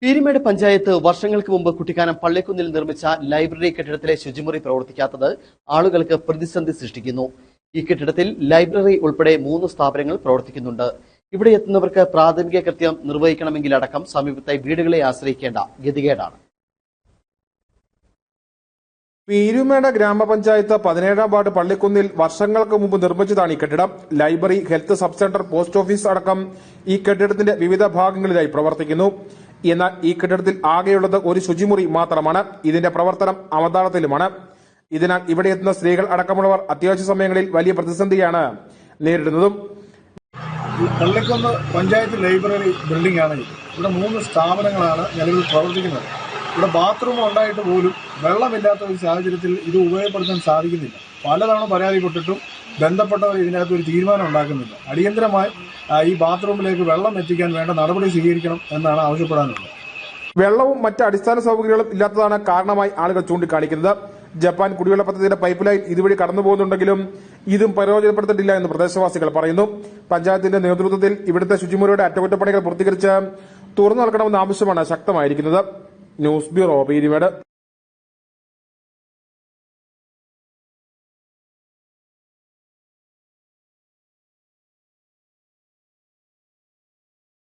പീരുമേട് പഞ്ചായത്ത് വർഷങ്ങൾക്ക് മുമ്പ് കുട്ടിക്കാനം പള്ളിക്കുന്നിൽ നിർമ്മിച്ച ലൈബ്രറി കെട്ടിടത്തിലെ ശുചിമുറി പ്രവർത്തിക്കാത്തത് ആളുകൾക്ക് പ്രതിസന്ധി സൃഷ്ടിക്കുന്നു. ഈ കെട്ടിടത്തിൽ ലൈബ്രറി ഉൾപ്പെടെ 3 സ്ഥാപനങ്ങൾ പ്രവർത്തിക്കുന്നുണ്ട്. ഇവിടെ എത്തുന്നവർക്ക് പ്രാഥമിക കൃത്യം നിർവഹിക്കണമെങ്കിലടക്കം സമീപത്തെ വീടുകളെ ആശ്രയിക്കേണ്ട ഗതികേടാണ്. പീരുമേട് ഗ്രാമപഞ്ചായത്ത് 17-ാം വാർഡ് പള്ളിക്കുന്നിൽ വർഷങ്ങൾക്ക് മുമ്പ് നിർമ്മിച്ചതാണ് ഈ കെട്ടിടം. Library, health sub centre, post office അടക്കം ഈ കെട്ടിടത്തിന്റെ വിവിധ ഭാഗങ്ങളിലായി പ്രവർത്തിക്കുന്നു. എന്നാൽ ഈ കെട്ടിടത്തിൽ ആകെയുള്ളത് ഒരു ശുചിമുറി മാത്രമാണ്. ഇതിന്റെ പ്രവർത്തനം അവതാളത്തിലുമാണ്. ഇതിനാൽ ഇവിടെ എത്തുന്ന സ്ത്രീകൾ അടക്കമുള്ളവർ അത്യാവശ്യ സമയങ്ങളിൽ വലിയ പ്രതിസന്ധിയാണ് നേരിടുന്നതും. പള്ളിക്കുന്ന് പഞ്ചായത്ത് ലൈബ്രറി ബിൽഡിംഗ് ആണ്. ഇവിടെ 3 സ്ഥാപനങ്ങളാണ് നിലവിൽ പ്രവർത്തിക്കുന്നത്. ഇവിടെ ബാത്റൂം ഉണ്ടായിട്ട് പോലും വെള്ളമില്ലാത്ത ഒരു സാഹചര്യത്തിൽ ഇത് ഉപയോഗപ്പെടുത്താൻ സാധിക്കുന്നില്ല. പലതവണ പരാതിപ്പെട്ടിട്ടും ബന്ധപ്പെട്ടവർ ഇതിനകത്ത് ഒരു തീരുമാനം ഉണ്ടാക്കുന്നില്ല. അടിയന്തരമായി ഈ ബാത്റൂമിലേക്ക് വെള്ളം എത്തിക്കാൻ വേണ്ട നടപടി സ്വീകരിക്കണം എന്നാണ് ആവശ്യപ്പെടാനുള്ളത്. വെള്ളവും മറ്റ് അടിസ്ഥാന സൗകര്യങ്ങളും ഇല്ലാത്തതാണ് കാരണമായി ആളുകൾ ചൂണ്ടിക്കാണിക്കുന്നത്. ജപ്പാൻ കുടിവെള്ള പദ്ധതിയുടെ പൈപ്പ് ലൈൻ ഇതുവഴി കടന്നു പോകുന്നുണ്ടെങ്കിലും ഇതും പ്രയോജനപ്പെടുത്തിയിട്ടില്ല എന്ന് പ്രദേശവാസികൾ പറയുന്നു. പഞ്ചായത്തിന്റെ നേതൃത്വത്തിൽ ഇവിടുത്തെ ശുചിമുറിയുടെ അറ്റകുറ്റപ്പണികൾ പൂർത്തീകരിച്ച് തുറന്നു നൽകണമെന്ന ആവശ്യമാണ് ശക്തമായിരിക്കുന്നത്. News bureau, Peermade.